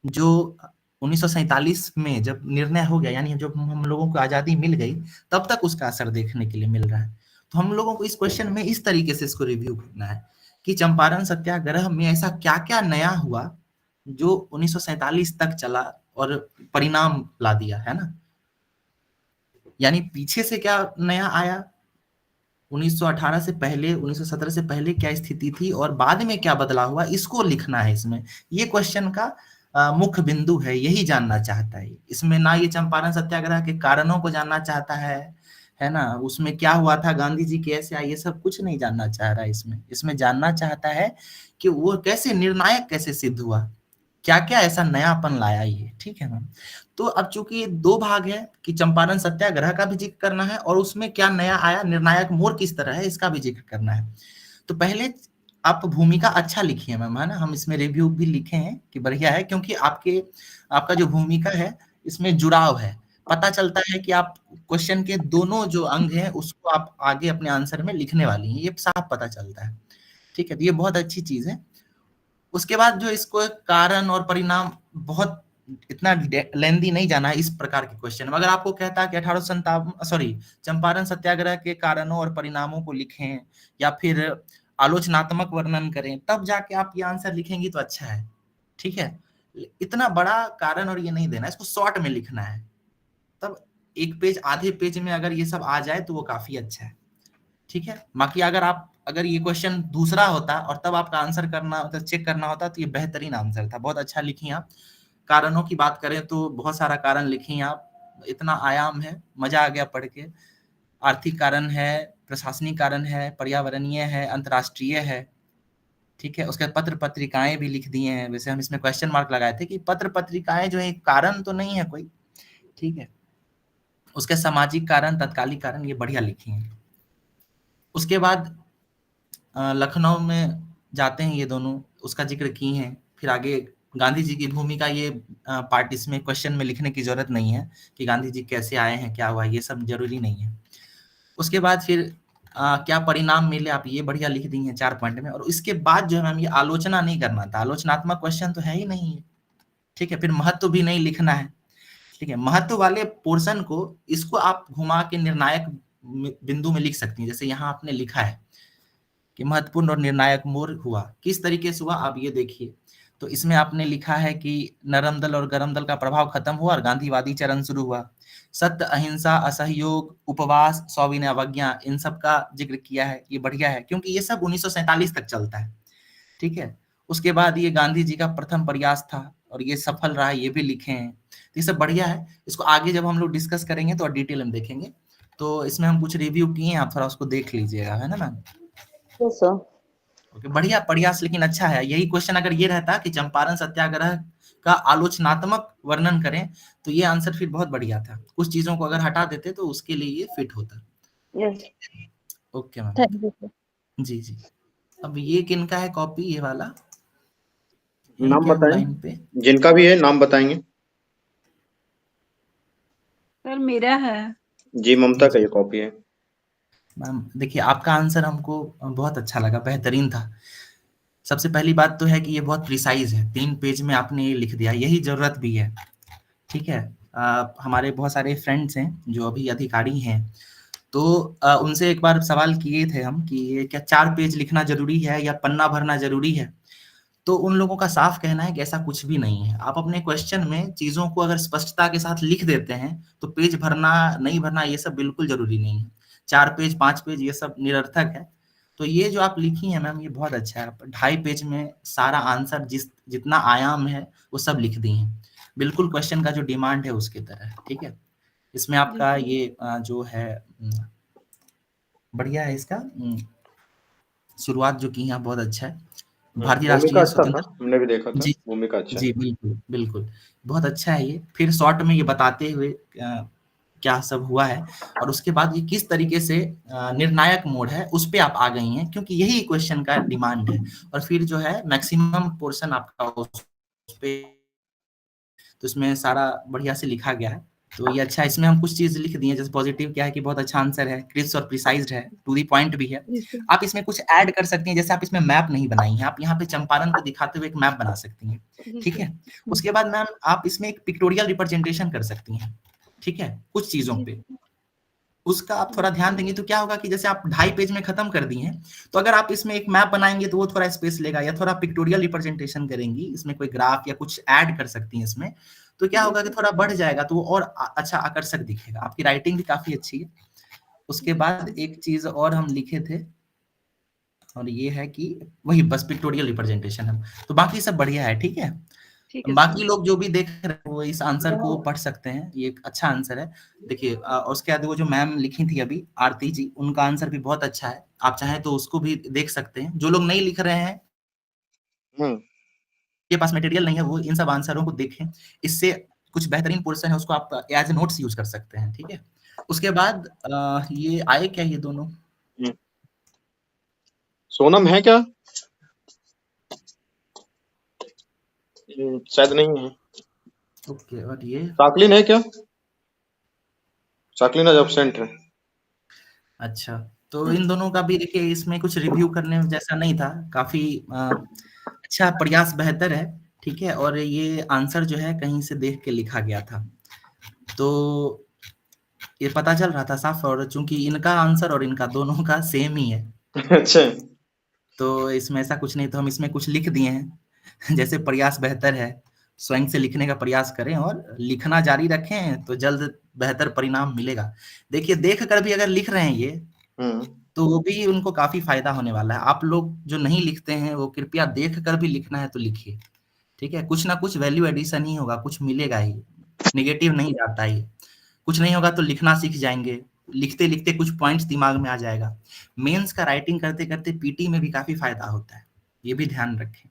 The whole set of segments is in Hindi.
जो 1947 में जब निर्णय हो गया, यानी जब हम लोगों को आजादी मिल गई, तब तक उसका असर देखने के लिए मिल रहा है। तो हम लोगों को इस क्वेश्चन में इस तरीके से इसको रिव्यू करना है कि चंपारण सत्याग्रह में ऐसा क्या क्या नया हुआ जो 1947 तक चला और परिणाम ला दिया, है ना। यानी पीछे से क्या नया आया, 1918 से पहले, 1917 से पहले क्या स्थिति थी और बाद में क्या बदलाव हुआ, इसको लिखना है इसमें। ये क्वेश्चन का मुख्य बिंदु है, यही जानना चाहता है इसमें। ना ये चंपारण सत्याग्रह के कारणों को जानना चाहता है ना, उसमें क्या हुआ था, गांधी जी कैसे आए, ये सब कुछ नहीं जानना चाह रहा है इसमें। इसमें जानना चाहता है कि वो कैसे निर्णायक कैसे सिद्ध हुआ, क्या क्या ऐसा नयापन लाया ये, ठीक है मैम। तो अब चूंकि ये दो भाग है कि चंपारण सत्याग्रह का भी जिक्र करना है और उसमें क्या नया आया, निर्णायक मोड़ किस तरह है, इसका भी जिक्र करना है। तो पहले आप भूमिका अच्छा लिखिए मैम, है ना। हम इसमें रिव्यू भी लिखे हैं कि बढ़िया है, क्योंकि आपका जो भूमिका है इसमें जुड़ाव है, पता चलता है कि आप क्वेश्चन के दोनों जो अंग हैं उसको आप आगे अपने आंसर में लिखने वाली हैं, ये साफ पता चलता है। ठीक है, तो ये बहुत अच्छी चीज है। उसके बाद जो इसको कारण और परिणाम, बहुत इतना लेंदी नहीं जाना है इस प्रकार के क्वेश्चन में। अगर आपको कहता है कि 1857 सॉरी चंपारण सत्याग्रह के कारणों और परिणामों को लिखें या फिर आलोचनात्मक वर्णन करें, तब जाके आप ये आंसर लिखेंगी तो अच्छा है, ठीक है। इतना बड़ा कारण और ये नहीं देना, इसको शॉर्ट में लिखना है। तब एक पेज आधे पेज में अगर ये सब आ जाए तो वो काफी अच्छा है, ठीक है। बाकी अगर ये क्वेश्चन दूसरा होता और तब आपका आंसर करना होता, चेक करना होता, तो ये बेहतरीन आंसर था, बहुत अच्छा लिखी आप। कारणों की बात करें तो बहुत सारा कारण लिखी आप, इतना आयाम है, मजा आ गया पढ़ के। आर्थिक कारण है, प्रशासनिक कारण है, पर्यावरणीय है, अंतर्राष्ट्रीय है, ठीक है। उसके पत्र पत्रिकाएं भी लिख दिए हैं। वैसे हम इसमें क्वेश्चन मार्क लगाए थे कि पत्र पत्रिकाएं जो है कारण तो नहीं है कोई, ठीक है। उसके सामाजिक कारण, तत्कालिक कारण, ये बढ़िया लिखी हैं। उसके बाद लखनऊ में जाते हैं ये दोनों, उसका जिक्र की हैं। फिर आगे गांधी जी की भूमिका, ये पार्ट इसमें क्वेश्चन में लिखने की जरूरत नहीं है कि गांधी जी कैसे आए हैं, क्या हुआ, ये सब जरूरी नहीं है। उसके बाद फिर क्या परिणाम मिले, आप ये बढ़िया लिख दी हैं 4 पॉइंट में। और इसके बाद जो है मैम, ये आलोचना नहीं करना था, आलोचनात्मक क्वेश्चन तो है ही नहीं है, ठीक है। फिर महत्व भी नहीं लिखना है, ठीक है। महत्व वाले पोर्शन को, इसको आप घुमा के निर्णायक बिंदु में लिख सकती हैं। जैसे यहाँ आपने लिखा है कि महत्वपूर्ण और निर्णायक मोड़ हुआ, किस तरीके से हुआ आप ये देखिए। तो इसमें आपने लिखा है कि नरम दल और गरम दल का प्रभाव खत्म हुआ और गांधीवादी चरण शुरू हुआ। सत्य, अहिंसा, असहयोग, उपवास, सविनय अवज्ञा, इन सब का जिक्र किया है, ये बढ़िया है क्योंकि ये सब 1947 तक चलता है, ठीक है। उसके बाद ये गांधी जी का प्रथम प्रयास था और ये सफल रहा, ये भी लिखे हैं। तो ये सब बढ़िया है। इसको आगे जब हम लोग डिस्कस करेंगे तो डिटेल में देखेंगे। तो इसमें हम कुछ रिव्यू किए हैं, आप थोड़ा उसको देख लीजिएगा, है ना मैम। Yes sir. ओके, बढ़िया प्रयास, लेकिन अच्छा है। यही क्वेश्चन अगर ये रहता कि चंपारण सत्याग्रह का आलोचनात्मक वर्णन करें, तो ये आंसर फिर बहुत बढ़िया था। कुछ चीजों को अगर हटा देते तो उसके लिए ये फिट होता। Yes, okay ma'am, thank you sir. जी जी। अब ये किनका है कॉपी, ये वाला है नाम क्या बताएं, लाइन पे? जिनका भी है नाम बताएंगे। सर मेरा है। जी, ममता का ये कॉपी है। मैम देखिए, आपका आंसर हमको बहुत अच्छा लगा, बेहतरीन था। सबसे पहली बात तो है कि ये बहुत प्रिसाइज है, 3 पेज में आपने ये लिख दिया, यही जरूरत भी है, ठीक है। हमारे बहुत सारे फ्रेंड्स हैं जो अभी अधिकारी हैं, तो उनसे एक बार सवाल किए थे हम कि ये क्या 4 पेज लिखना जरूरी है या पन्ना भरना जरूरी है। तो उन लोगों का साफ कहना है कि ऐसा कुछ भी नहीं है। आप अपने क्वेश्चन में चीजों को अगर स्पष्टता के साथ लिख देते हैं तो पेज भरना नहीं भरना ये सब बिल्कुल जरूरी नहीं है। 4 पेज 5 पेज ये सब निरर्थक है। तो ये जो आप लिखी है मैम, ये बहुत अच्छा है। आप 2.5 पेज में सारा आंसर जितना आयाम है वो सब लिख दी हैं, बिल्कुल क्वेश्चन का जो डिमांड है उसके तरह, ठीक है। इसमें आपका ये जो है बढ़िया है। इसका शुरुआत जो की है बहुत अच्छा है। भारतीय भूमिका राष्ट्रीय अच्छा था, स्वतंत्र, हमने भी देखा था, जी भूमिका अच्छा है। जी, बिल्कुल बिल्कुल, बहुत अच्छा है ये। फिर शॉर्ट में ये बताते हुए क्या सब हुआ है और उसके बाद ये किस तरीके से निर्णायक मोड है उस पे आप आ गई हैं, क्योंकि यही क्वेश्चन का डिमांड है। और फिर जो है मैक्सिमम पोर्शन आपका उस पे, तो इसमें सारा बढ़िया से लिखा गया है। तो ये अच्छा, इसमें हम कुछ चीज लिख दिए। जैसे पॉजिटिव क्या है कि बहुत अच्छा आंसर है, क्रिस्प और प्रिसाइज्ड है, टू दी पॉइंट भी है। आप इसमें कुछ ऐड कर सकती हैं, जैसे आप इसमें मैप नहीं बनाई हैं, आप यहाँ पे चंपारण को दिखाते हुए एक मैप बना सकती हैं, ठीक है। उसके बाद मैम आप इसमें एक पिक्टोरियल रिप्रेजेंटेशन कर सकती हैं, ठीक है, कुछ चीजों पे। उसका आप थोड़ा ध्यान देंगे तो क्या होगा कि जैसे आप 2.5 पेज में खत्म कर दी हैं, तो अगर आप इसमें एक मैप बनाएंगे तो वो थोड़ा स्पेस लेगा, या थोड़ा पिक्टोरियल रिप्रेजेंटेशन करेंगी, इसमें कोई ग्राफ या कुछ ऐड कर सकती हैं इसमें, तो क्या होगा कि थोड़ा बढ़ जाएगा, तो वो और अच्छा आकर्षक दिखेगा। आपकी राइटिंग भी काफी अच्छी है। उसके बाद एक चीज और हम लिखे थे, और ये है कि वही बस पिक्टोरियल रिप्रेजेंटेशन है, तो बाकी सब बढ़िया है, ठीक है। ठीक है बाकी सर। लोग जो भी देख रहे हैं वो इस आंसर को पढ़ सकते हैं, ये एक अच्छा आंसर है। देखिए उसके बाद वो जो मैम लिखी थी अभी आरती जी, उनका आंसर भी बहुत अच्छा है, आप चाहें तो उसको भी देख सकते हैं। जो लोग नहीं लिख रहे हैं, हम्म। के पास मटेरियल नहीं है, वो इन सब आंसरों को देखें। इससे कुछ बेहतरीन पोर्शन है, उसको आप एज ए नोट्स यूज कर सकते हैं, ठीक है। उसके बाद ये आए क्या ये दोनों? सोनम है क्या? शायद नहीं है। ओके, और ये साकलिन है क्या? साकलिन आज एब्सेंट है। अच्छा, तो इन दोनों का भी देखिए, इसमें कुछ रिव्यू करने जैसा नहीं था, काफी अच्छा प्रयास बेहतर है, ठीक है। और ये आंसर जो है कहीं से देख के लिखा गया था, तो ये पता चल रहा था साफ, और चूंकि इनका आंसर और इनका दोनों का सेम ही है, अच्छा। तो इसमें ऐसा कुछ नहीं, तो हम इसमें कुछ लिख दिए हैं जैसे प्रयास बेहतर है, स्वयं से लिखने का प्रयास करें और लिखना जारी रखें, तो जल्द बेहतर परिणाम मिलेगा। देखिए देख कर भी अगर लिख रहे हैं ये, हम्म। तो वो भी उनको काफी फायदा होने वाला है। आप लोग जो नहीं लिखते हैं वो कृपया देख कर भी लिखना है तो लिखिए, ठीक है। कुछ ना कुछ वैल्यू एडिशन ही होगा, कुछ मिलेगा ही, नेगेटिव नहीं जाता ही। कुछ नहीं होगा तो लिखना सीख जाएंगे, लिखते लिखते कुछ पॉइंट्स दिमाग में आ जाएगा। मेंस का राइटिंग करते करते पीटी में भी काफी फायदा होता है, ये भी ध्यान रखें।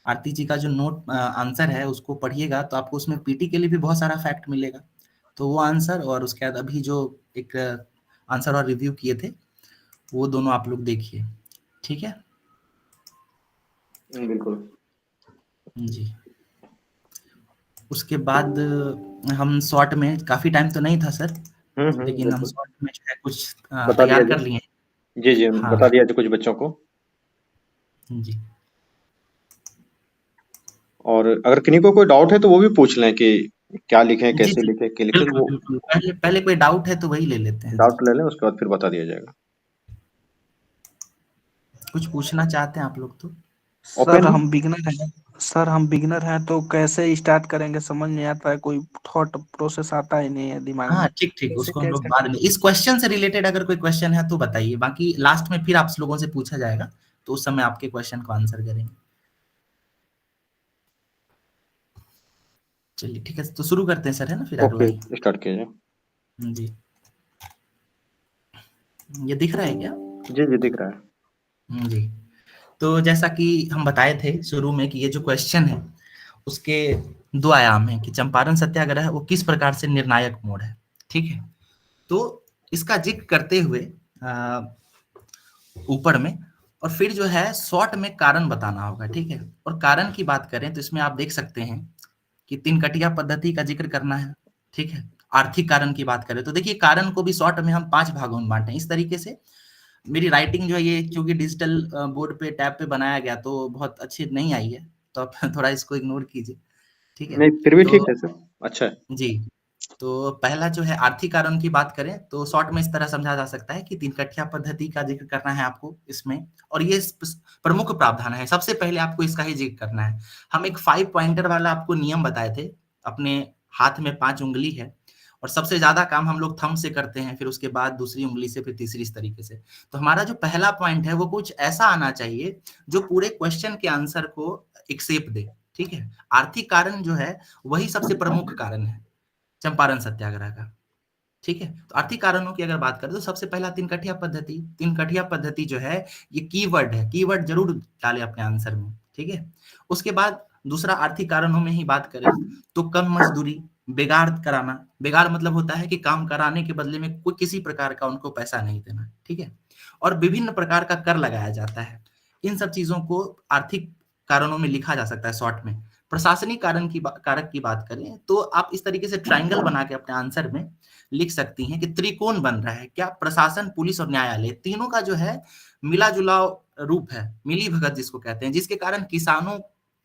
आरती जी का जो नोट आंसर है उसको पढ़िएगा, तो आपको उसमें पीटी के लिए भी बहुत सारा फैक्ट मिलेगा। तो वो आंसर और उसके बाद अभी जो एक आंसर और रिव्यू किए थे, वो दोनों आप लोग देखिए, ठीक है बिल्कुल जी। उसके बाद हम शॉर्ट में, काफी टाइम तो नहीं था सर, लेकिन हम बिल्कुल शॉर्ट में जो है कुछ बता दिया तैयार कर लिए हैं। जी जी हाँ बता दिया कुछ बच्चों को। जी और अगर किन्हीं को कोई डाउट है तो वो भी पूछ लें कि क्या लिखें, जी कैसे जी, लिखें, क्या लिखें, बिल्कुल वो बिल्कुल, पहले पहले कोई डाउट है तो वही ले लेते हैं जी। डाउट ले लें, उसके बाद फिर बता दिया जाएगा। कुछ पूछना चाहते हैं आप लोग तो? ओपन है। सर हम बिगनर हैं तो कैसे स्टार्ट करेंगे, समझ नहीं आता है, कोई थॉट प्रोसेस आता ही नहीं है दिमाग हाँ में। ठीक ठीक, कैसे उसको हम क्या लोग start बाद में, इस क्वेश्चन से रिलेटेड अगर कोई क्वेश्चन है तो बताइए, बाकी लास्ट में फिर आप लोगों से पूछा जाएगा, तो उस समय आपके क्वेश्चन को आंसर करेंगे। चलिए ठीक है, तो शुरू करते हैं सर, है ना, फिर ओके अगुवाई। स्टार्ट कीजिए। जी, ये दिख रहा है क्या? जी जी दिख रहा है। जी, तो जैसा कि हम बताए थे शुरू में कि ये जो क्वेश्चन है उसके दो आयाम हैं, कि चंपारण सत्याग्रह वो किस प्रकार से निर्णायक मोड़ है, ठीक है। तो इसका जिक्र करते हुए ऊपर में, और फिर जो है शॉर्ट में कारण बताना होगा, ठीक है। और कारण की बात करें तो इसमें आप देख सकते हैं कि तीन कटिया पद्धति का जिक्र करना है, ठीक है। आर्थिक कारण की बात करें तो देखिए, कारण को भी शॉर्ट में हम 5 भागों में बांटे इस तरीके से। मेरी राइटिंग जो है ये क्योंकि डिजिटल बोर्ड पे टैब पे बनाया गया तो बहुत अच्छी नहीं आई है, तो आप थोड़ा इसको इग्नोर कीजिए, ठीक है। नहीं फिर भी तो ठीक है सर, अच्छा है। जी, तो पहला जो है आर्थिक कारण की बात करें तो शॉर्ट में इस तरह समझा जा सकता है कि तीन कठिया पद्धति का जिक्र करना है आपको इसमें, और ये प्रमुख प्रावधान है, सबसे पहले आपको इसका ही जिक्र करना है। हम एक 5 पॉइंटर वाला आपको नियम बताए थे, अपने हाथ में 5 उंगली है, और सबसे ज्यादा काम हम लोग थंब से करते हैं, फिर उसके बाद दूसरी उंगली से, फिर तीसरी, इस तरीके से। तो हमारा जो पहला पॉइंट है वो कुछ ऐसा आना चाहिए जो पूरे क्वेश्चन के आंसर को एक्सेप्ट दे, ठीक है। आर्थिक कारण जो है वही सबसे प्रमुख कारण है चंपारण सत्याग्रह का, ठीक है। तो आर्थिक कारणों की अगर बात करें तो सबसे पहला तीन कठिया पद्धति, तीन कठिया पद्धति जो है ये कीवर्ड है, कीवर्ड जरूर डालें अपने आंसर में, ठीक है। उसके बाद दूसरा आर्थिक कारणों में ही बात करें तो कम मजदूरी, बेगार कराना, बेगार मतलब होता है कि काम कराने के बदले में कोई किसी प्रकार का उनको पैसा नहीं देना, ठीक है। और विभिन्न प्रकार का कर लगाया जाता है, इन सब चीजों को आर्थिक कारणों में लिखा जा सकता है शॉर्ट में। प्रशासनिक कारक की बात करें तो आप इस तरीके से ट्रायंगल बना के अपने आंसर में लिख सकती हैं कि त्रिकोण बन रहा है। क्या प्रशासन, पुलिस और न्यायालय तीनों का जो है मिला जुला रूप है, मिली भगत जिसको कहते हैं, जिसके कारण किसानों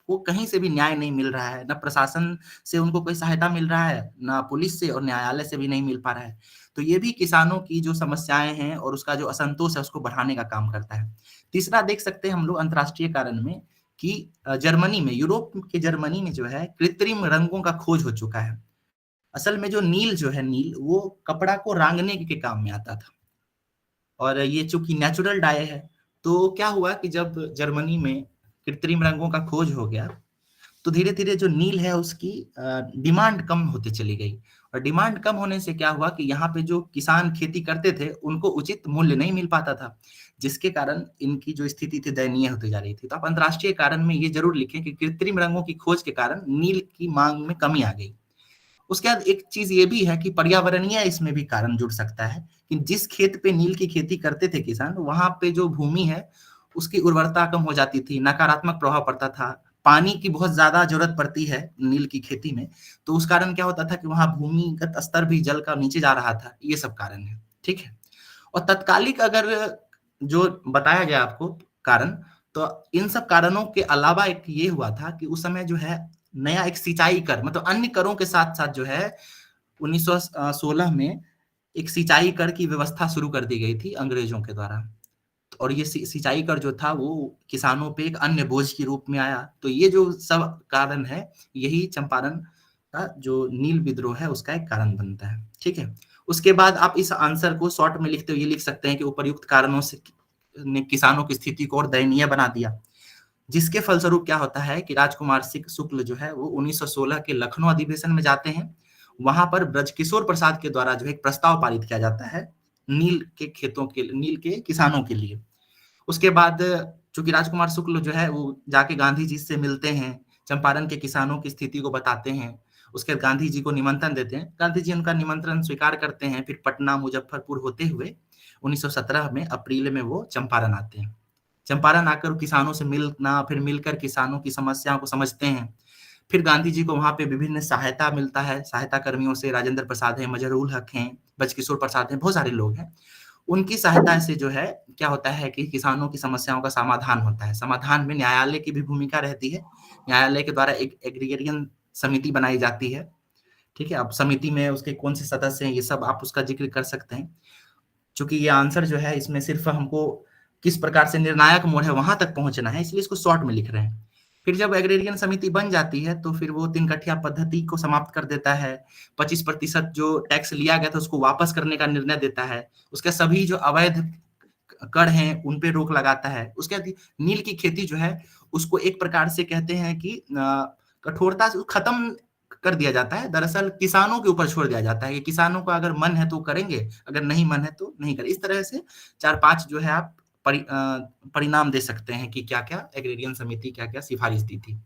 को कहीं से भी न्याय नहीं मिल रहा है, ना प्रशासन से उनको कोई सहायता मिल रहा है, ना पुलिस से और न्यायालय से भी नहीं मिल पा रहा है। तो ये भी किसानों की जो समस्याएं हैं और उसका जो असंतोष है उसको बढ़ाने का काम करता है। तीसरा देख सकते हैं हम लोग अंतर्राष्ट्रीय कारण में कि जर्मनी में, यूरोप के जर्मनी में जो है कृत्रिम रंगों का खोज हो चुका है। असल में जो नील जो है, नील वो कपड़ा को रांगने के काम में आता था और ये चूंकि नेचुरल डाई है, तो क्या हुआ कि जब जर्मनी में कृत्रिम रंगों का खोज हो गया तो धीरे धीरे जो नील है उसकी डिमांड कम होती चली गई। और डिमांड कम होने से क्या हुआ कि यहाँ पे जो किसान खेती करते थे उनको उचित मूल्य नहीं मिल पाता था, जिसके कारण इनकी जो स्थिति थी दयनीय होती जा रही थी। तो आप अंतर्राष्ट्रीय कारण में ये जरूर लिखें कि कृत्रिम रंगों की खोज के कारण नील की मांग में कमी आ गई। उसके बाद एक चीज ये भी है कि पर्यावरणीय इसमें भी कारण जुड़ सकता है कि जिस खेत पे नील की खेती करते थे किसान, वहां पे जो भूमि है उसकी उर्वरता कम हो जाती थी, नकारात्मक प्रभाव पड़ता था, पानी की बहुत ज्यादा जरूरत पड़ती है नील की खेती में, तो उस कारण क्या होता था कि वहां भूमिगत स्तर भी जल का नीचे जा रहा था। ये सब कारण है, ठीक है। और तत्कालिक अगर जो बताया गया आपको कारण, तो इन सब कारणों के अलावा एक ये हुआ था कि उस समय जो है नया एक सिंचाई कर, मतलब अन्य करों के साथ साथ जो है 1916 में एक सिंचाई कर की व्यवस्था शुरू कर दी गई थी अंग्रेजों के द्वारा। और ये सिंचाई कर जो था वो किसानों पे एक अन्य बोझ के रूप में आया। तो ये जो सब कारण है, यही चंपारण का जो नील विद्रोह है उसका एक कारण बनता है, ठीक है। उसके बाद आप इस आंसर को शॉर्ट में लिखते हुए ये लिख सकते हैं कि उपर्युक्त कारणों से ने किसानों की स्थिति को और दयनीय बना दिया, जिसके फलस्वरूप क्या होता है कि राजकुमार सिंह शुक्ल जो है वो 1916 के लखनऊ अधिवेशन में जाते हैं। वहां पर ब्रजकिशोर प्रसाद के द्वारा जो है एक प्रस्ताव पारित किया जाता है नील के खेतों के, नील के किसानों के लिए। उसके बाद चूंकि राजकुमार शुक्ल जो है वो जाके गांधी जी से मिलते हैं, चंपारण के किसानों की स्थिति को बताते हैं, उसके बाद गांधी जी को निमंत्रण देते हैं, गांधी जी उनका निमंत्रण स्वीकार करते हैं। फिर पटना, मुजफ्फरपुर होते हुए 1917 में अप्रैल में वो चंपारण आते हैं। चंपारण आकर किसानों से मिलना, फिर मिलकर किसानों की समस्याओं को समझते हैं। फिर गांधी जी को वहां पे विभिन्न सहायता मिलता है, सहायता कर्मियों से राजेंद्र प्रसाद हैं, मजहरूल हक हैं, ब्रजकिशोर प्रसाद हैं, बहुत सारे लोग हैं। उनकी सहायता से जो है क्या होता है कि किसानों की समस्याओं का समाधान होता है। समाधान में न्यायालय की भी भूमिका रहती है। न्यायालय के द्वारा एक एग्रीगेरियन समिति बनाई जाती है, ठीक है। अब समिति में उसके कौन से सदस्य हैं ये सब आप उसका जिक्र कर सकते हैं। चूंकि ये आंसर जो है इसमें सिर्फ हमको किस प्रकार से निर्णायक मोड़ है वहां तक पहुंचना है, इसलिए इसको शॉर्ट में लिख रहे हैं। फिर जब एग्रेरियन समिति बन जाती है तो फिर वो तीन कठिया पद्धति को समाप्त कर देता है। 25% जो टैक्स लिया गया था उसको वापस करने का निर्णय देता है। उसके सभी जो अवैध कर हैं उन पे रोक लगाता है। उसके बाद नील की खेती जो है उसको एक प्रकार से कहते हैं कि कठोरता से खत्म कर दिया जाता है। दरअसल किसानों के ऊपर छोड़ दिया जाता है कि किसानों का अगर मन है तो करेंगे, अगर नहीं मन है तो नहीं करें। इस तरह से 4-5 जो है आप परिणाम दे सकते हैं कि क्या क्या एग्रेरियन समिति क्या क्या सिफारिश दी थी।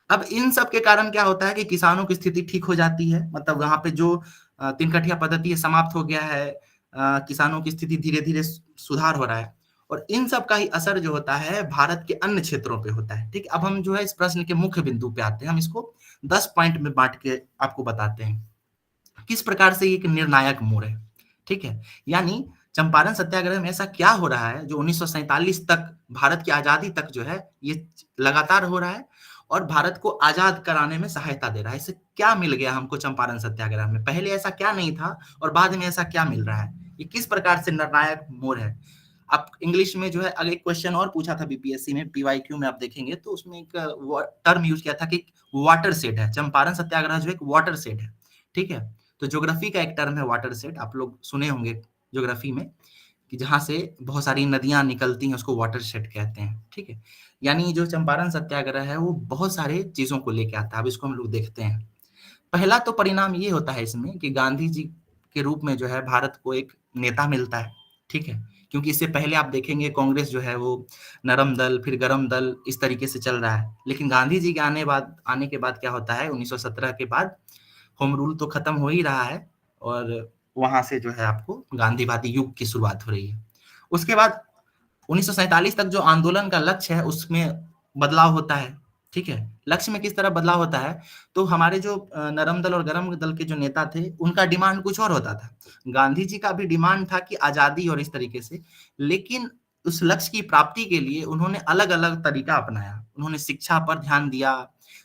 अब इन सब के कारण क्या होता है कि किसानों की स्थिति ठीक हो जाती है, मतलब वहां पे जो तीन कठिया पद्धति समाप्त हो गया है, किसानों की स्थिति धीरे धीरे सुधार हो रहा है। और इन सब का ही असर जो होता है भारत के अन्य क्षेत्रों पे होता है, ठीक। अब हम जो है इस प्रश्न के मुख्य बिंदु पे आते हैं। हम इसको 10 पॉइंट में बांट के आपको बताते हैं किस प्रकार से ये एक निर्णायक मोड़ है, ठीक है। यानी चंपारण सत्याग्रह में ऐसा क्या हो रहा है जो 1947 तक, भारत की आजादी तक जो है ये लगातार हो रहा है और भारत को आजाद कराने में सहायता दे रहा है। इससे क्या मिल गया हमको चंपारण सत्याग्रह में, पहले ऐसा क्या नहीं था और बाद में ऐसा क्या मिल रहा है, ये किस प्रकार से निर्णायक मोड़ है। आप इंग्लिश में जो है अगले क्वेश्चन और पूछा था बीपीएससी में, पीवाईक्यू में आप देखेंगे तो उसमें एक टर्म यूज किया था कि वाटर सेट है। चंपारण सत्याग्रह जो एक वाटर सेट है, ठीक है। तो ज्योग्राफी का एक टर्म है वाटर सेट, आप लोग सुने होंगे ज्योग्राफी में कि जहां से बहुत सारी नदियां निकलती हैं उसको वाटर सेट कहते हैं, ठीक है। यानी जो चंपारण सत्याग्रह है वो बहुत सारे चीजों को लेके आता है। अब इसको हम लोग देखते हैं। पहला तो परिणाम ये होता है इसमें कि गांधी जी के रूप में जो है भारत को एक नेता मिलता है, ठीक है। क्योंकि इससे पहले आप देखेंगे कांग्रेस जो है वो नरम दल फिर गरम दल इस तरीके से चल रहा है। लेकिन गांधी जी के आने के बाद क्या होता है, 1917 के बाद होम रूल तो खत्म हो ही रहा है और वहां से जो है आपको गांधीवादी युग की शुरुआत हो रही है। उसके बाद 1947 तक जो आंदोलन का लक्ष्य है उसमें बदलाव होता है। ठीक है, लक्ष्य में किस तरह बदलाव होता है, तो हमारे जो नरम दल और गरम दल के जो नेता थे, उनका डिमांड कुछ और होता था। गांधी जी का भी डिमांड था कि आजादी और इस तरीके से, लेकिन उस लक्ष्य की प्राप्ति के लिए उन्होंने अलग-अलग तरीका अपनाया। उन्होंने शिक्षा पर ध्यान दिया,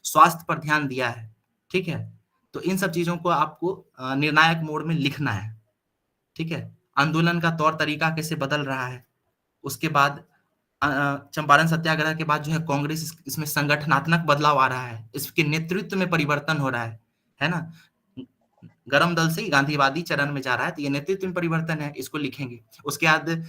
स्वास्थ्य पर ध्यान दिया है, ठीक है? तो इन सब चीज़ों को आपको निर्णायक मोड में लिखना है, ठीक है? आंदोलन का तौर तरीका कैसे बदल रहा है, उसके बाद चंपारण सत्याग्रह के बाद जो है कांग्रेस इसमें संगठनात्मक बदलाव आ रहा है, इसके नेतृत्व में परिवर्तन हो रहा है ना? गरम दल से गांधीवादी चरण में जा रहा है, तो ये नेतृत्व में परिवर्तन है, इसको लिखेंगे। उसके बाद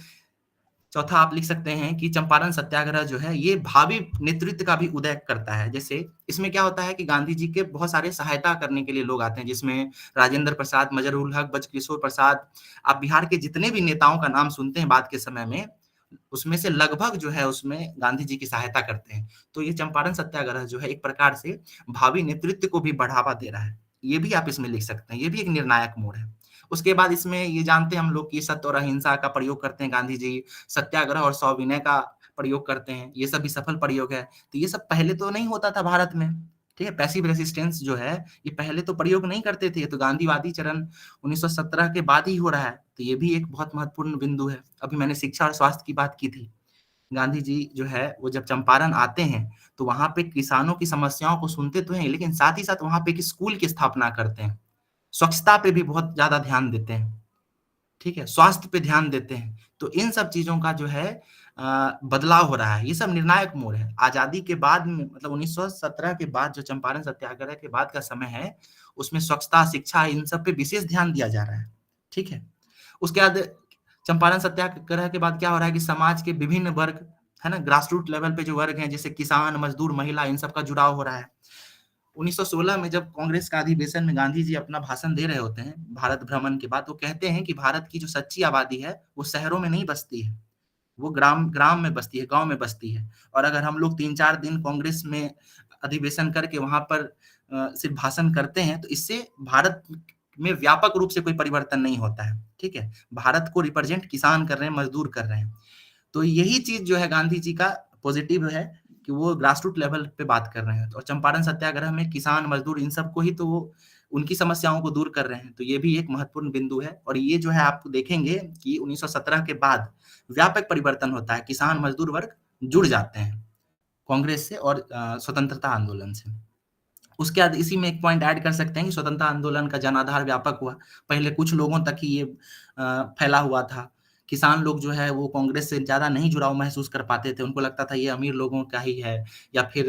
चौथा आप लिख सकते हैं कि चंपारण सत्याग्रह जो है ये भावी नेतृत्व का भी उदय करता है। जैसे इसमें क्या होता है कि गांधी जी के बहुत सारे सहायता करने के लिए लोग आते हैं, जिसमें राजेंद्र प्रसाद, मजरूल हक, बजकिशोर प्रसाद, आप बिहार के जितने भी नेताओं का नाम सुनते हैं बाद के समय में, उसमें से लगभग जो है उसमें गांधी जी की सहायता करते हैं। तो ये चंपारण सत्याग्रह जो है एक प्रकार से भावी नेतृत्व को भी बढ़ावा दे रहा है। ये भी आप इसमें लिख सकते हैं, ये भी एक निर्णायक मोड़ है। उसके बाद इसमें ये जानते हैं हम लोग कि सत्य और अहिंसा का प्रयोग करते हैं गांधी जी, सत्याग्रह और सविनय का प्रयोग करते हैं, ये सब भी सफल प्रयोग है। तो ये सब पहले तो नहीं होता था भारत में, ठीक है? पैसिव रेजिस्टेंस जो है ये पहले तो प्रयोग नहीं करते थे, तो गांधीवादी चरण 1917 के बाद ही हो रहा है, तो ये भी एक बहुत महत्वपूर्ण बिंदु है। अभी मैंने शिक्षा और स्वास्थ्य की बात की थी। गांधी जी जो है वो जब चंपारण आते हैं तो वहां पे किसानों की समस्याओं को सुनते तो हैं, लेकिन साथ ही साथ वहां पे एक स्कूल की स्थापना करते हैं, स्वच्छता पे भी बहुत ज्यादा ध्यान देते हैं, ठीक है? स्वास्थ्य पे ध्यान देते हैं। तो इन सब चीजों का जो है बदलाव हो रहा है, ये सब निर्णायक मोड़ है। आजादी के बाद में मतलब 1917 के बाद जो चंपारण सत्याग्रह के बाद का समय है, उसमें स्वच्छता, शिक्षा इन सब पे विशेष ध्यान दिया जा रहा है, ठीक है? उसके बाद चंपारण सत्याग्रह के बाद क्या हो रहा है कि समाज के विभिन्न वर्ग, है ना, ग्रास रूट लेवल पे जो वर्ग हैं, जैसे किसान, मजदूर, महिला, इन सब का जुड़ाव हो रहा है। 1916 में जब कांग्रेस का अधिवेशन में गांधी जी अपना भाषण दे रहे होते हैं भारत भ्रमण के बाद, वो कहते हैं कि भारत की जो सच्ची आबादी है वो शहरों में नहीं बसती है, वो ग्राम ग्राम में बसती है, गांव में बसती है। और अगर हम लोग 3-4 दिन कांग्रेस में अधिवेशन करके वहां पर सिर्फ भाषण करते हैं, तो इससे भारत में व्यापक रूप से कोई परिवर्तन नहीं होता है, ठीक है? भारत को रिप्रेजेंट किसान कर रहे हैं, मजदूर कर रहे हैं। तो यही चीज जो है गांधी जी का पॉजिटिव है कि वो ग्रास रूट लेवल पे बात कर रहे हैं। और चंपारण सत्याग्रह में किसान, मजदूर इन सबको ही तो वो उनकी समस्याओं को दूर कर रहे हैं। तो ये भी एक महत्वपूर्ण बिंदु है। और ये जो है आप देखेंगे कि 1917 के बाद व्यापक परिवर्तन होता है, किसान, मजदूर वर्ग जुड़ जाते हैं कांग्रेस से और स्वतंत्रता आंदोलन से। उसके बाद इसी में एक पॉइंट ऐड कर सकते हैं कि स्वतंत्रता आंदोलन का जनाधार व्यापक हुआ। पहले कुछ लोगों तक ही ये फैला हुआ था। किसान लोग जो है वो कांग्रेस से ज़्यादा नहीं जुड़ाव महसूस कर पाते थे। उनको लगता था ये अमीर लोगों का ही है या फिर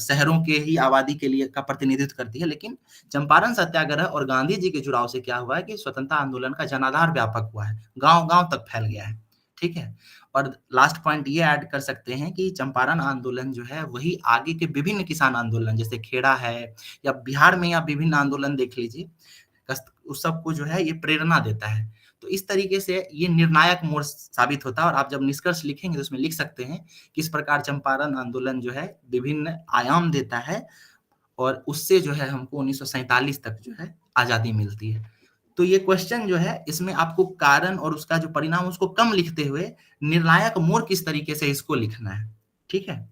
शहरों के ही आबादी के लिए का प्रतिनिधित्व करती है। लेकिन चंपारण सत्याग्रह और गांधी जी के जुड़ाव से क्या हुआ है कि स्वतंत्रता आंदोलन का जनाधार व्यापक हुआ है, गाँव-गाँव तक फैल गया है, ठीक है? और लास्ट पॉइंट ये ऐड कर सकते हैं कि चंपारण आंदोलन जो है वही आगे के विभिन्न किसान आंदोलन जैसे खेड़ा है या बिहार में या विभिन्न आंदोलन देख लीजिए, उस सबको जो है ये प्रेरणा देता है। तो इस तरीके से ये निर्णायक मोड़ साबित होता है। और आप जब निष्कर्ष लिखेंगे तो उसमें लिख सकते हैं कि इस प्रकार चंपारण आंदोलन जो है विभिन्न आयाम देता है और उससे जो है हमको 1947 तक जो है आजादी मिलती है। तो ये क्वेश्चन जो है इसमें आपको कारण और उसका जो परिणाम उसको कम लिखते हुए निर्णायक मोड़ किस तरीके से इसको लिखना है, ठीक है?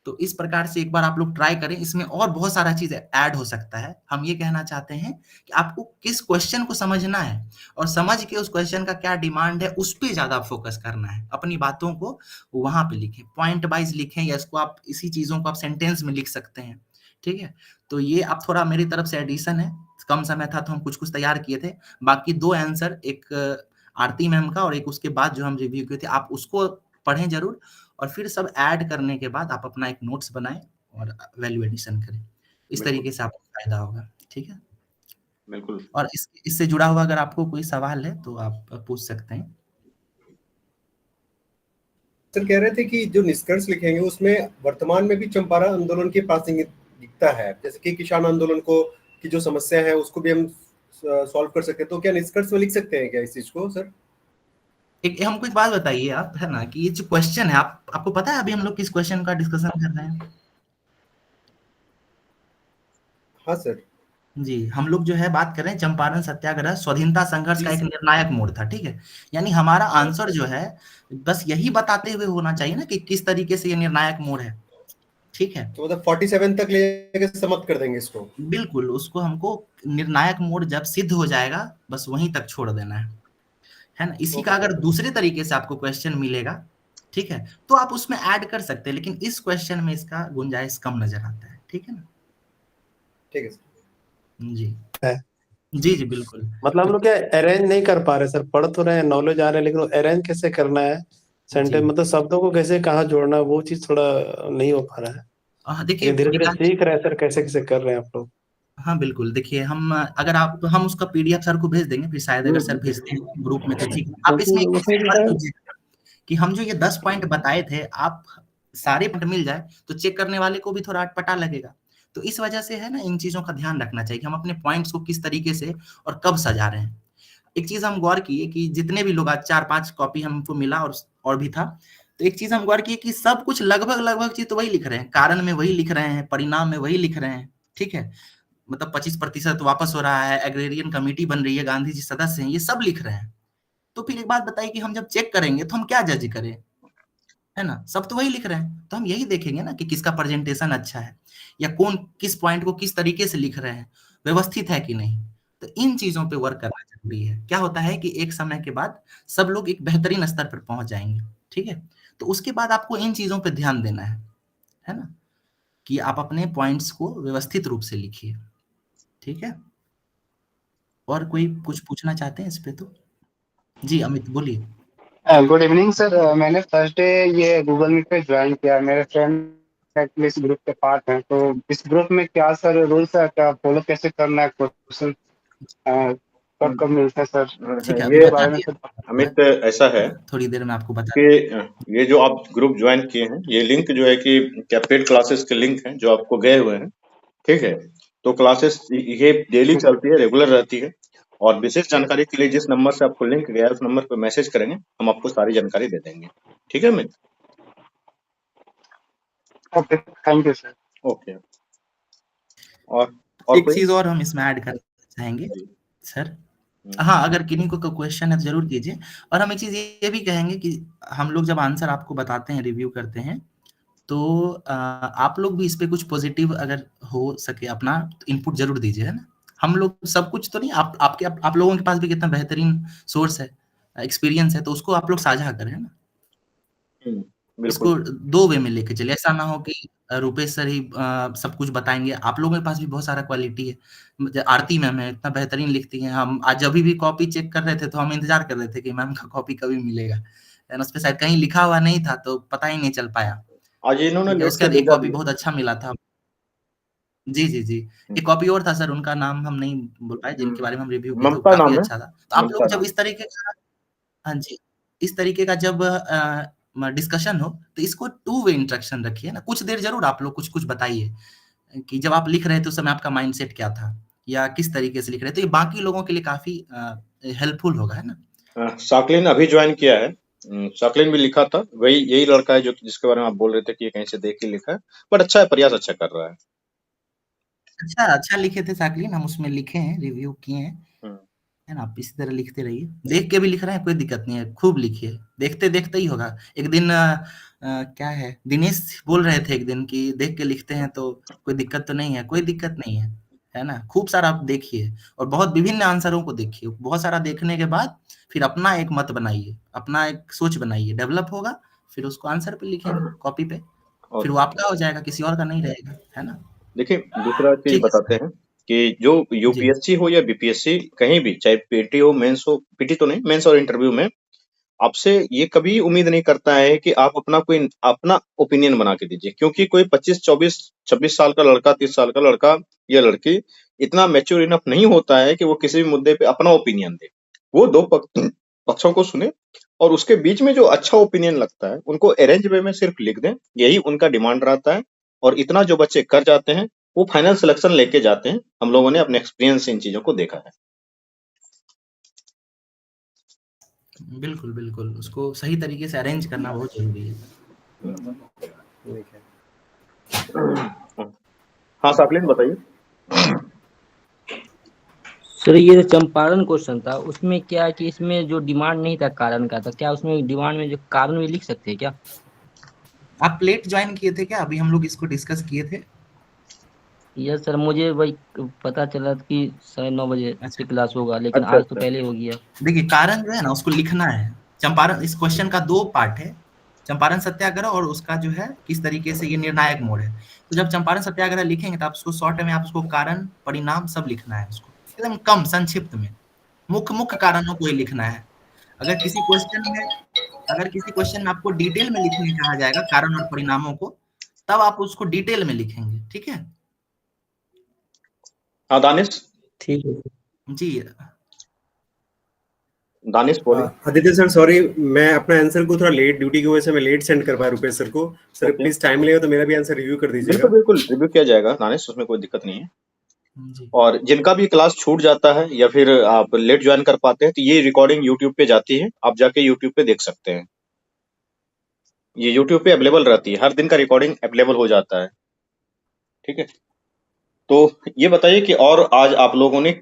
तो इस प्रकार से एक बार आप लोग ट्राई करें। इसमें और बहुत सारा चीज ऐड हो सकता है। हम ये कहना चाहते हैं कि आपको किस क्वेश्चन को समझना है और समझ के उस क्वेश्चन का क्या डिमांड है उस पे ज्यादा फोकस करना है। अपनी बातों को वहां पे लिखें, पॉइंट वाइज लिखें या इसको आप इसी चीजों को आप सेंटेंस में लिख सकते हैं, ठीक है? तो ये आप थोड़ा मेरी तरफ से एडिशन है, कम समय था तो हम कुछ तैयार किए थे। बाकी 2 आंसर, एक आरती मैम का और एक उसके बाद जो हम रिव्यू किए थे, आप उसको पढ़ें जरूर और फिर सब ऐड करने के बाद आप अपना एक नोट्स बनाएं और वैल्यू एडिशन करें। इस तरीके से आपको फायदा होगा, ठीक है? बिल्कुल। और इससे जुड़ा हुआ अगर आपको कोई सवाल है तो आप पूछ सकते हैं। सर कह रहे थे कि जो निष्कर्ष लिखेंगे उसमें वर्तमान में भी चंपारण आंदोलन की प्रासंगिकता है, जैसे कि किसान आंदोलन को की जो समस्या है उसको भी हम सॉल्व कर सकते हैं। तो क्या निष्कर्ष में लिख सकते हैं क्या इस चीज को सर? एक हमको एक बात बताइए आप, है ना, कि ये जो क्वेश्चन है आपको पता है अभी हम लोग किस क्वेश्चन का डिस्कशन कर रहे हैं? हाँ सर जी, हम लोग जो है बात कर रहे हैं चंपारण सत्याग्रह स्वाधीनता संघर्ष का एक निर्णायक मोड़ था, ठीक है? यानी हमारा आंसर जो है बस यही बताते हुए होना चाहिए ना कि किस तरीके से ये निर्णायक मोड़ है, ठीक है। तो मतलब 47 तक लेके समाप्त कर देंगे इसको। बिल्कुल, उसको हमको निर्णायक मोड जब सिद्ध हो जाएगा बस वहीं तक छोड़ देना है ना। इसी का ओके अगर दूसरे तरीके से आपको क्वेश्चन मिलेगा, ठीक है, तो आप उसमें ऐड कर सकते हैं, लेकिन इस क्वेश्चन में इसका गुंजाइश कम नजर आता है, ठीक है ना। ठीक है सर। जी है। जी जी बिल्कुल। मतलब हम तो लोग क्या अरेंज नहीं कर पा रहे सर, पढ़ तो रहे हैं, नॉलेज आ रहा है, लेकिन अरेंज कैसे करना है सेंटेंस, जी मतलब शब्दों को कैसे कहाँ जोड़ना है, वो चीज थोड़ा नहीं हो पा रहा है। देखिए लेकिन धीरे धीरे निकाल, सीख रहे हैं सर, कैसे कैसे कर रहे हैं आप लोग। हाँ बिल्कुल, देखिए हम उसका पीडीएफ सर को भेज देंगे, फिर शायद अगर सर भेजते हैं ग्रुप में तो ठीक है। आप इसमें क्योंकि उसमें जो कर है लीजिए कि हम जो ये 10 पॉइंट बताए थे, आप सारे पॉइंट मिल जाए तो चेक करने वाले को भी थोड़ा अटपटा लगेगा। तो इस वजह से है ना, इन चीजों का ध्यान रखना चाहिए कि हम अपने पॉइंट्स को किस तरीके से और कब सजा रहे हैं। एक चीज हम गौर किए कि जितने भी लोग, आज 4-5 कॉपी हमको मिला और भी था, तो एक चीज हम गौर किए कि सब कुछ लगभग लगभग चीज तो वही लिख रहे हैं, कारण में वही लिख रहे हैं, परिणाम में वही लिख रहे हैं, ठीक है। मतलब 25% वापस हो रहा है, एग्रेरियन कमेटी बन रही है, गांधी जी सदस्य हैं, ये सब लिख रहे हैं। तो फिर एक बात बताइए कि हम जब चेक करेंगे तो हम क्या जज करें, है ना। सब तो वही लिख रहे हैं, तो हम यही देखेंगे ना कि किसका प्रेजेंटेशन अच्छा है, या कौन किस पॉइंट को किस तरीके से लिख रहे हैं, व्यवस्थित है कि नहीं। तो इन चीजों पे वर्क करना जरूरी है। क्या होता है कि एक समय के बाद सब लोग एक बेहतरीन स्तर पर पहुंच जाएंगे, ठीक है। तो उसके बाद आपको इन चीजों पे ध्यान देना है ना, कि आप अपने पॉइंट्स को व्यवस्थित रूप से लिखिए, ठीक है। और कोई कुछ पूछना चाहते हैं इस पे तो? जी अमित बोलिए। Good evening sir. मैंने फर्स्ट डे ये गूगल मीट पे ज्वाइन किया, मेरे फ्रेंड एक्चुअली इस ग्रुप के पार्ट हैं, तो इस ग्रुप में क्या सर रूल्स है, क्या फॉलो कैसे करना है, क्वेश्चन कब कब मिलते हैं सर, ठीक है, अभी ये बता बारे में दिया सर। अमित ऐसा है थोड़ी देर में आपको बता कि ये जो आप ग्रुप ज्वाइन किए हैं, ये लिंक जो है कि क्या पेड क्लासेस के लिंक हैं जो आपको गए हुए हैं, ठीक है। तो क्लासेस ये डेली चलती है, रेगुलर रहती है, और विशेष जानकारी के लिए जिस नंबर से आपको लिंक गया है उस नंबर पर मैसेज करेंगे, हम आपको सारी जानकारी दे देंगे, ठीक है Amit. Okay, thank you sir. Okay. और एक कोई? चीज और हम इसमें ऐड करना चाहेंगे जी। सर। हाँ, अगर किन्हीं को क्वेश्चन है तो जरूर कीजिए। और हम एक चीज ये भी कहेंगे कि हम लोग जब आंसर आपको बताते हैं, रिव्यू करते हैं, तो आप लोग भी इस पे कुछ पॉजिटिव अगर हो सके अपना इनपुट जरूर दीजिए, है ना। हम लोग सब कुछ तो नहीं, आप लोगों के पास भी कितना बेहतरीन सोर्स है, एक्सपीरियंस है, तो उसको आप लोग साझा करें, है ना। इसको बिल्कुल। 2 वे में लेके चलिए। ऐसा ना हो कि रुपेश सर ही सब कुछ बताएंगे, आप लोगों के पास भी बहुत सारा क्वालिटी है। आरती मैम है, इतना बेहतरीन लिखती हैं। हम आज जब भी कॉपी चेक कर रहे थे तो हम इंतजार कर रहे थे कि मैम का कॉपी कभी मिलेगा, एंड उस पे शायद कहीं लिखा हुआ नहीं था तो पता ही नहीं चल पाया, आज इन्होंने ठीक है। लेट उसके से बाद एक भेजा कॉपी भी है। बहुत अच्छा मिला था। जी जी जी, एक कॉपी और था सर, उनका नाम हम नहीं बोल पाए, जिनके बारे में हम रिव्यू किए थे, वो ममता काफी नाम है, अच्छा था। तो आप ममता लोग जब नाम। इस तरीके का, हाँ जी, इस तरीके का जब डिस्कशन हो तो इसको 2 वे इंटरेक्शन रखिए ना। कुछ देर जरूर आप लोग कुछ कुछ बताइए कि जब आप लिख रहे थे उस समय आपका माइंडसेट क्या था, या किस तरीके से लिख रहे थे। ये बाकी लोगों के लिए काफी हेल्पफुल होगा, है ना। साकलिन अभी ज्वाइन किया है। साकलिन भी लिखा था, वही यही लड़का है जो जिसके बारे में आप बोल रहे थे कि ये कहीं से देख के लिखा है, बट अच्छा है, प्रयास अच्छा कर रहा है। अच्छा अच्छा लिखे थे साकलिन, हम उसमें लिखे हैं, रिव्यू किए हैं, हम्म, है ना। आप इसी तरह लिखते रहिए, देख के भी लिख रहे हैं, कोई दिक्कत नहीं है, खूब लिखिए, देखते देखते ही होगा एक दिन। क्या है, दिनेश बोल रहे थे एक दिन कि देख के लिखते हैं तो कोई दिक्कत तो नहीं है, कोई दिक्कत नहीं है ना। खूब सारा आप देखिए और बहुत विभिन्न आंसरों को देखिए, बहुत सारा देखने के बाद फिर अपना एक मत बनाइए, अपना एक सोच बनाइए, डेवलप होगा, फिर उसको आंसर पे लिखेंगे कॉपी पे, फिर और वो आपका हो जाएगा, किसी और का नहीं रहेगा, है ना। देखिए दूसरा चीज ठीक है बताते सर। हैं कि जो जी यूपीएससी हो या बीपीएससी, कहीं भी चाहे पीटी हो, मेंस हो, पीटी तो नहीं, मेंस और इंटरव्यू में आपसे ये कभी उम्मीद नहीं करता है कि आप अपना ओपिनियन बना के दीजिए, क्योंकि कोई 25 24 26 साल का लड़का, 30 साल का लड़का या लड़की इतना मैच्योर इनफ नहीं होता है कि वो किसी भी मुद्दे पे अपना ओपिनियन दे। वो दो पक्षों को सुने और उसके बीच में जो अच्छा ओपिनियन लगता है उनको अरेंज वे में सिर्फ लिख दें, यही उनका डिमांड रहता है। और इतना जो बच्चे कर जाते हैं वो फाइनल सिलेक्शन लेके जाते हैं, हम लोगों ने अपने एक्सपीरियंस से इन चीजों को देखा है। बिल्कुल बिल्कुल, उसको सही तरीके से अरेंज करना बहुत जरूरी है। ठीक है। हाँ साकलिन बताइए। सर ये जो चंपारण क्वेश्चन था उसमें क्या है कि इसमें जो डिमांड नहीं था कारण का था, क्या उसमें डिमांड में जो कारण भी लिख सकते हैं क्या? आप लेट ज्वाइन किए थे क्या? अभी हम लोग इसको डिस्कस किए थे। यस सर, मुझे वही पता चला कि 9:30 बजे अच्छा से क्लास होगा, लेकिन अच्छा आज तो अच्छा पहले हो गया। देखिए, कारण जो है ना उसको लिखना है। चंपारण, इस क्वेश्चन का 2 पार्ट है, चंपारण सत्याग्रह और उसका जो है किस तरीके से ये निर्णायक मोड़ है। तो जब चंपारण सत्याग्रह लिखेंगे तो आप उसको शॉर्ट में आप उसको कारण, परिणाम सब लिखना है उसको, एकदम कम संक्षिप्त में। मुख्य कारणों को ही लिखना है। अगर किसी क्वेश्चन में आपको डिटेल में लिखने कहा जाएगा कारण और परिणामों को, तब आप उसको डिटेल में लिखेंगे, ठीक है? हाँ दानिश, ठीक है सर। जी दानिश बोलिए। आदित्य सर सॉरी, मैं अपना आंसर को थोड़ा लेट, ड्यूटी की वजह से मैं लेट सेंड कर पाया रुपेश सर को। सर ओके, प्लीज टाइम लगेगा तो मेरा भी आंसर रिव्यू कर बिल्कुल दीजिएगा। बिल्कुल रिव्यू किया जाएगा दानिश, उसमें कोई दिक्कत नहीं है। जी और जिनका भी क्लास छूट जाता है या फिर आप लेट ज्वाइन कर पाते हैं तो ये रिकॉर्डिंग यूट्यूब पे जाती है, आप जाके यूट्यूब पे देख सकते हैं। ये यूट्यूब पे अवेलेबल रहती है, हर दिन का रिकॉर्डिंग अवेलेबल हो जाता है, ठीक है। तो ये बताइए कि और आज आप लोगों ने